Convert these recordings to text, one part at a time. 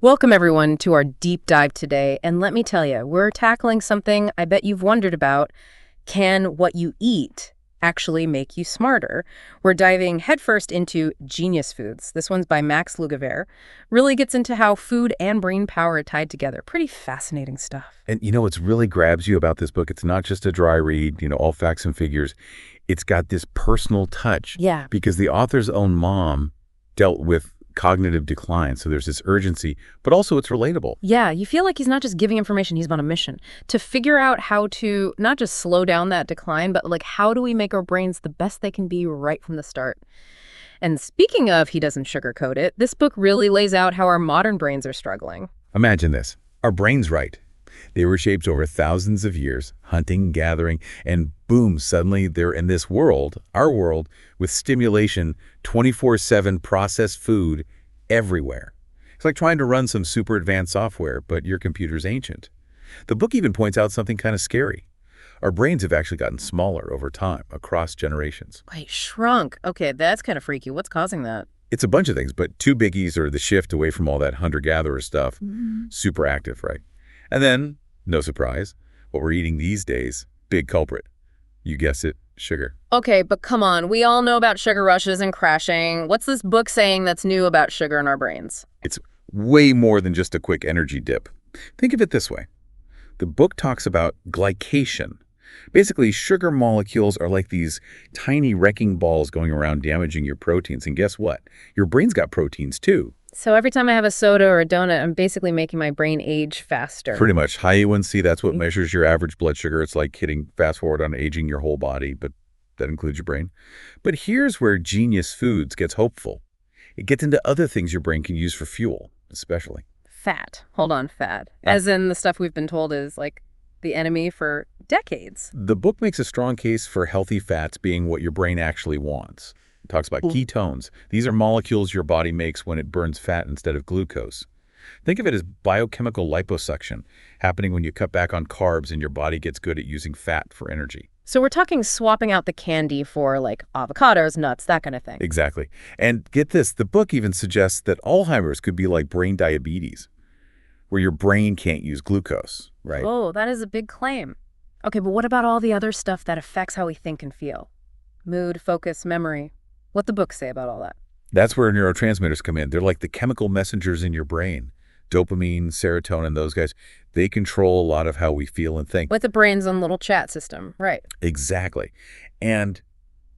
Welcome, everyone, to our deep dive today. And let me tell you, we're tackling something I bet you've wondered about. Can what you eat actually make you smarter? We're diving headfirst into Genius Foods. This one's by Max Lugavere. Really gets into how food and brain power are tied together. Pretty fascinating stuff. And what's really grabs you about this book, it's not just a dry read, all facts and figures. It's got this personal touch. Yeah. Because the author's own mom dealt with cognitive decline. So there's this urgency, but also it's relatable. Yeah, you feel like he's not just giving information, he's on a mission to figure out how to not just slow down that decline, but like how do we make our brains the best they can be right from the start? And speaking of he doesn't sugarcoat it, this book really lays out how our modern brains are struggling. Imagine this. Our brains, right? They were shaped over thousands of years, hunting, gathering, and boom, suddenly they're in this world, our world, with stimulation, 24/7 processed food everywhere. It's like trying to run some super advanced software, but your computer's ancient. The book even points out something kind of scary. Our brains have actually gotten smaller over time, across generations. Wait, shrunk. Okay, that's kind of freaky. What's causing that? It's a bunch of things, but two biggies are the shift away from all that hunter-gatherer stuff, super active, right? And then, no surprise, what we're eating these days, big culprit. You guessed it, sugar. Okay, but come on. We all know about sugar rushes and crashing. What's this book saying that's new about sugar in our brains? It's way more than just a quick energy dip. Think of it this way. The book talks about glycation. Basically, sugar molecules are like these tiny wrecking balls going around damaging your proteins. And guess what? Your brain's got proteins too. So every time I have a soda or a donut, I'm basically making my brain age faster. Pretty much. High A1C, that's what measures your average blood sugar. It's like hitting fast forward on aging your whole body, but that includes your brain. But here's where Genius Foods gets hopeful. It gets into other things your brain can use for fuel, especially. Fat. Hold on, fat. As in the stuff we've been told is like the enemy for decades. The book makes a strong case for healthy fats being what your brain actually wants. It talks about ketones. These are molecules your body makes when it burns fat instead of glucose. Think of it as biochemical liposuction, happening when you cut back on carbs and your body gets good at using fat for energy. So we're talking swapping out the candy for like avocados, nuts, that kind of thing. Exactly. And get this, the book even suggests that Alzheimer's could be like brain diabetes, where your brain can't use glucose, right? Oh, that is a big claim. Okay, but what about all the other stuff that affects how we think and feel? Mood, focus, memory. What the books say about all that? That's where neurotransmitters come in. They're like the chemical messengers in your brain. Dopamine, serotonin, those guys, they control a lot of how we feel and think. With the brain's own little chat system, right? Exactly. And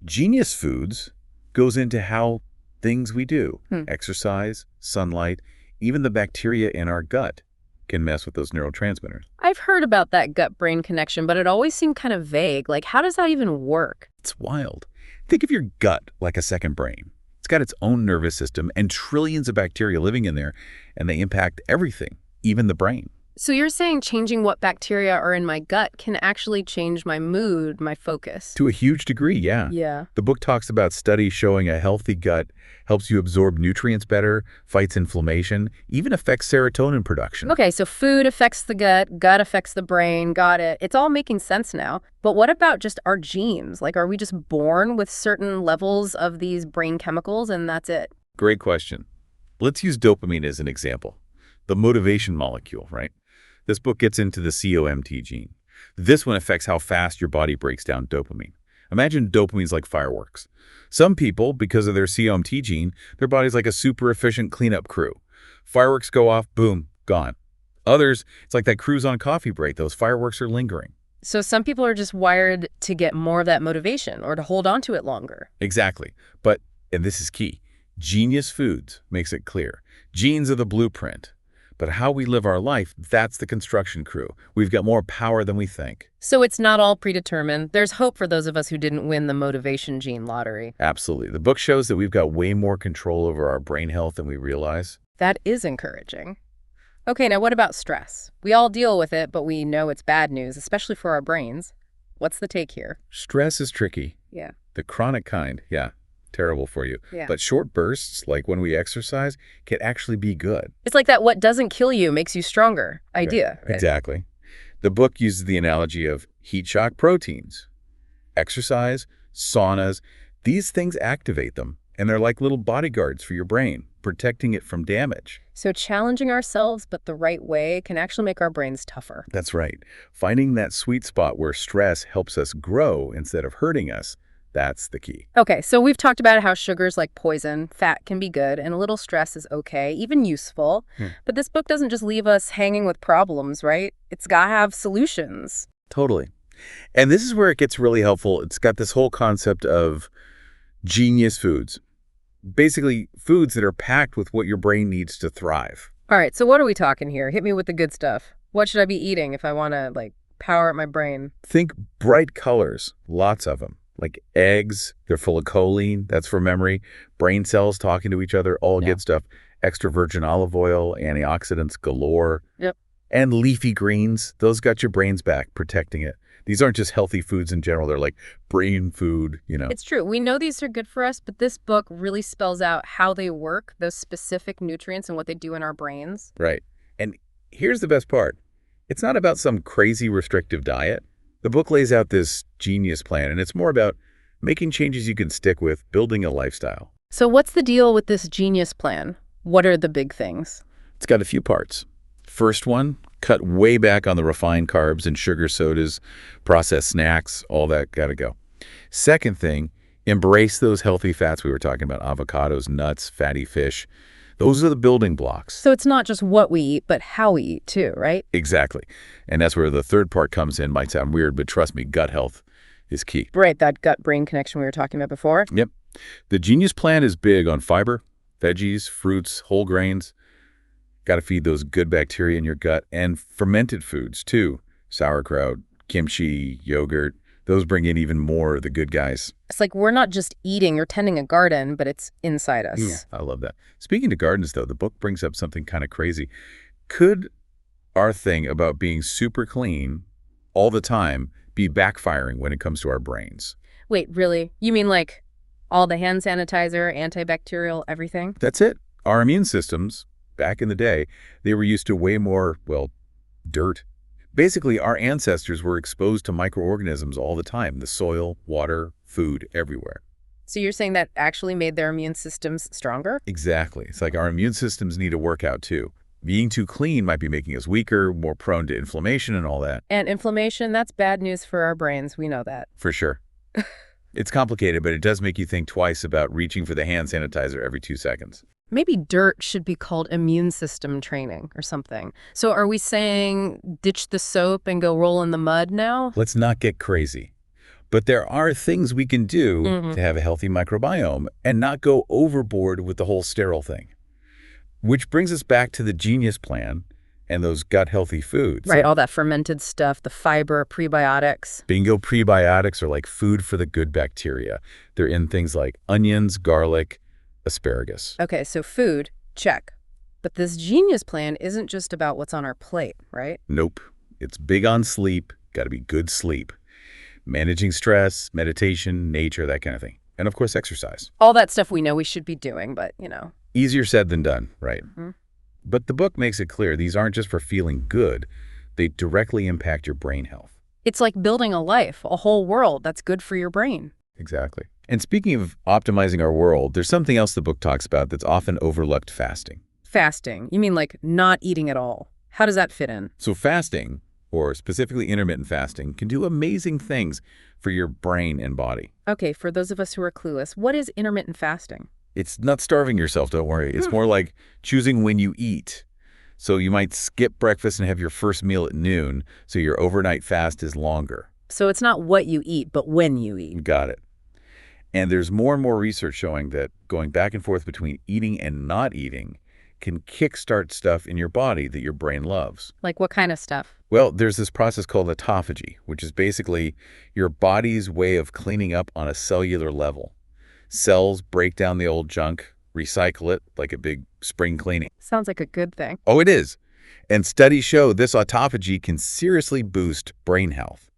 Genius Foods goes into how things we do, exercise, sunlight, even the bacteria in our gut can mess with those neurotransmitters. I've heard about that gut-brain connection, but it always seemed kind of vague. Like, how does that even work? It's wild. Think of your gut like a second brain. It's got its own nervous system and trillions of bacteria living in there, and they impact everything, even the brain. So you're saying changing what bacteria are in my gut can actually change my mood, my focus? To a huge degree, yeah. Yeah. The book talks about studies showing a healthy gut helps you absorb nutrients better, fights inflammation, even affects serotonin production. Okay, so food affects the gut, gut affects the brain, got it. It's all making sense now. But what about just our genes? Like, are we just born with certain levels of these brain chemicals and that's it? Great question. Let's use dopamine as an example. The motivation molecule, right? This book gets into the COMT gene. This one affects how fast your body breaks down dopamine. Imagine dopamine's like fireworks. Some people, because of their COMT gene, their body's like a super efficient cleanup crew. Fireworks go off, boom, gone. Others, it's like that cruise on coffee break. Those fireworks are lingering. So some people are just wired to get more of that motivation or to hold on to it longer. Exactly. But, and this is key, Genius Foods makes it clear. Genes are the blueprint. But how we live our life, that's the construction crew. We've got more power than we think. So it's not all predetermined. There's hope for those of us who didn't win the motivation gene lottery. Absolutely. The book shows that we've got way more control over our brain health than we realize. That is encouraging. Okay, now what about stress? We all deal with it, but we know it's bad news, especially for our brains. What's the take here? Stress is tricky. Yeah. The chronic kind, yeah, terrible for you. Yeah. But short bursts, like when we exercise, can actually be good. It's like that what doesn't kill you makes you stronger idea. Right? Exactly. The book uses the analogy of heat shock proteins. Exercise, saunas, these things activate them, And they're like little bodyguards for your brain, protecting it from damage. So challenging ourselves, but the right way, can actually make our brains tougher. That's right. Finding that sweet spot where stress helps us grow instead of hurting us, that's the key. Okay, so we've talked about how sugar's like poison, fat can be good, and a little stress is okay, even useful. But this book doesn't just leave us hanging with problems, right? It's got to have solutions. Totally. And this is where it gets really helpful. It's got this whole concept of genius foods. Basically, foods that are packed with what your brain needs to thrive. All right, so what are we talking here? Hit me with the good stuff. What should I be eating if I want to, power up my brain? Think bright colors, lots of them. Like eggs, they're full of choline, that's for memory. Brain cells talking to each other, all good stuff. Extra virgin olive oil, antioxidants galore. Yep. And leafy greens, those got your brain's back, protecting it. These aren't just healthy foods in general. They're like brain food, It's true. We know these are good for us, but this book really spells out how they work, those specific nutrients and what they do in our brains. Right. And here's the best part. It's not about some crazy restrictive diet. The book lays out this genius plan, and it's more about making changes you can stick with, building a lifestyle. So what's the deal with this genius plan? What are the big things? It's got a few parts. First one, cut way back on the refined carbs and sugar sodas, processed snacks, all that got to go. Second thing, embrace those healthy fats we were talking about, avocados, nuts, fatty fish. Those are the building blocks. So it's not just what we eat, but how we eat too, right? Exactly. And that's where the third part comes in. Might sound weird, but trust me, gut health is key. Right, that gut-brain connection we were talking about before. Yep. The Genius Plan is big on fiber, veggies, fruits, whole grains. Got to feed those good bacteria in your gut, and fermented foods too. Sauerkraut, kimchi, yogurt. Those bring in even more of the good guys. It's like we're not just eating or tending a garden, but it's inside us. Yeah, I love that. Speaking to gardens, though, the book brings up something kind of crazy. Could our thing about being super clean all the time be backfiring when it comes to our brains? Wait, really? You mean like all the hand sanitizer, antibacterial, everything? That's it. Our immune systems, back in the day, they were used to way more, dirt. Basically, our ancestors were exposed to microorganisms all the time, the soil, water, food, everywhere. So you're saying that actually made their immune systems stronger? Exactly. It's like our immune systems need to work out too. Being too clean might be making us weaker, more prone to inflammation and all that. And inflammation, that's bad news for our brains. We know that. For sure. It's complicated, but it does make you think twice about reaching for the hand sanitizer every 2 seconds. Maybe dirt should be called immune system training or something. So are we saying ditch the soap and go roll in the mud now? Let's not get crazy. But there are things we can do to have a healthy microbiome and not go overboard with the whole sterile thing. Which brings us back to the Genius Plan and those gut-healthy foods. Right, all that fermented stuff, the fiber, prebiotics. Bingo, prebiotics are like food for the good bacteria. They're in things like onions, garlic, asparagus. Okay, so food, check. But this Genius Plan isn't just about what's on our plate, right? Nope. It's big on sleep. Got to be good sleep. Managing stress, meditation, nature, that kind of thing. And of course, exercise. All that stuff we know we should be doing, but, Easier said than done, right? But the book makes it clear these aren't just for feeling good. They directly impact your brain health. It's like building a life, a whole world that's good for your brain. Exactly. And speaking of optimizing our world, there's something else the book talks about that's often overlooked: fasting. Fasting? You mean like not eating at all? How does that fit in? So fasting, or specifically intermittent fasting, can do amazing things for your brain and body. Okay, for those of us who are clueless, what is intermittent fasting? It's not starving yourself, don't worry. It's more like choosing when you eat. So you might skip breakfast and have your first meal at noon, so your overnight fast is longer. So it's not what you eat, but when you eat. You got it. And there's more and more research showing that going back and forth between eating and not eating can kickstart stuff in your body that your brain loves. Like what kind of stuff? Well, there's this process called autophagy, which is basically your body's way of cleaning up on a cellular level. Cells break down the old junk, recycle it like a big spring cleaning. Sounds like a good thing. Oh, it is. And studies show this autophagy can seriously boost brain health.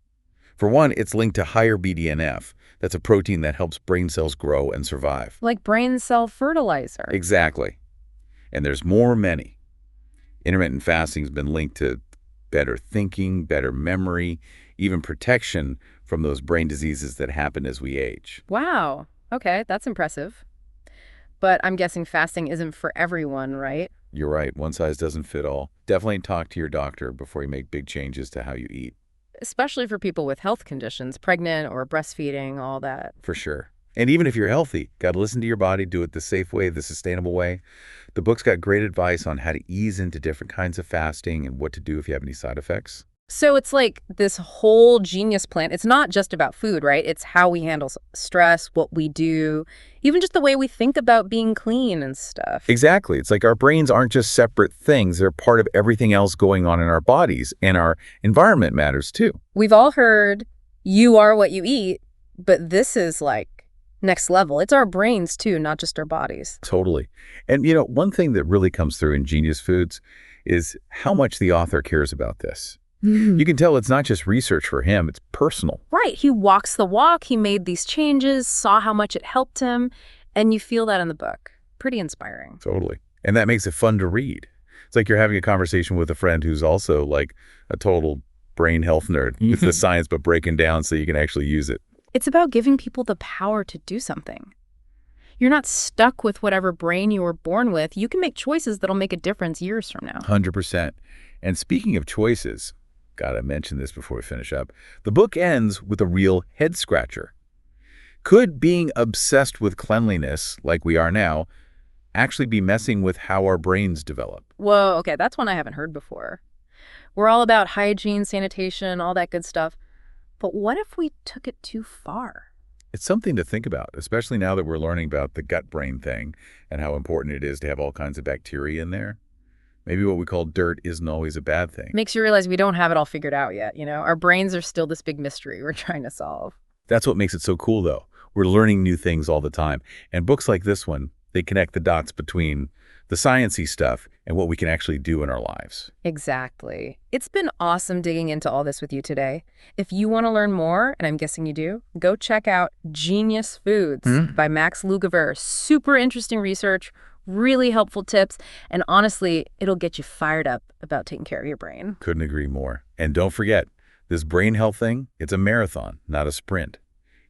For one, it's linked to higher BDNF. That's a protein that helps brain cells grow and survive. Like brain cell fertilizer. Exactly. And there's many. Intermittent fasting has been linked to better thinking, better memory, even protection from those brain diseases that happen as we age. Wow. Okay, that's impressive. But I'm guessing fasting isn't for everyone, right? You're right. One size doesn't fit all. Definitely talk to your doctor before you make big changes to how you eat. Especially for people with health conditions, pregnant or breastfeeding, all that. For sure. And even if you're healthy, got to listen to your body, do it the safe way, the sustainable way. The book's got great advice on how to ease into different kinds of fasting and what to do if you have any side effects. So it's like this whole genius plan. It's not just about food, right? It's how we handle stress, what we do, even just the way we think about being clean and stuff. Exactly. It's like our brains aren't just separate things. They're part of everything else going on in our bodies, and our environment matters too. We've all heard you are what you eat, but this is like next level. It's our brains too, not just our bodies. Totally. And one thing that really comes through in Genius Foods is how much the author cares about this. You can tell it's not just research for him, it's personal. Right. He walks the walk. He made these changes, saw how much it helped him, and you feel that in the book. Pretty inspiring. Totally. And that makes it fun to read. It's like you're having a conversation with a friend who's also like a total brain health nerd. It's the science, but breaking down so you can actually use it. It's about giving people the power to do something. You're not stuck with whatever brain you were born with. You can make choices that'll make a difference years from now. 100%. And speaking of choices, gotta mention this before we finish up, the book ends with a real head scratcher. Could being obsessed with cleanliness, like we are now, actually be messing with how our brains develop? Whoa, okay, that's one I haven't heard before. We're all about hygiene, sanitation, all that good stuff. But what if we took it too far? It's something to think about, especially now that we're learning about the gut-brain thing and how important it is to have all kinds of bacteria in there. Maybe what we call dirt isn't always a bad thing. Makes you realize we don't have it all figured out yet, you know? Our brains are still this big mystery we're trying to solve. That's what makes it so cool, though. We're learning new things all the time. And books like this one, they connect the dots between the science-y stuff and what we can actually do in our lives. Exactly. It's been awesome digging into all this with you today. If you want to learn more, and I'm guessing you do, go check out Genius Foods by Max Lugavere. Super interesting research, really helpful tips, and honestly, it'll get you fired up about taking care of your brain. Couldn't agree more. And don't forget, this brain health thing, it's a marathon, not a sprint.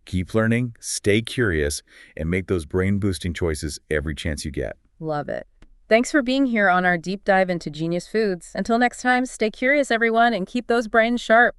Keep learning, stay curious, and make those brain-boosting choices every chance you get. Love it. Thanks for being here on our deep dive into Genius Foods. Until next time, stay curious, everyone, and keep those brains sharp.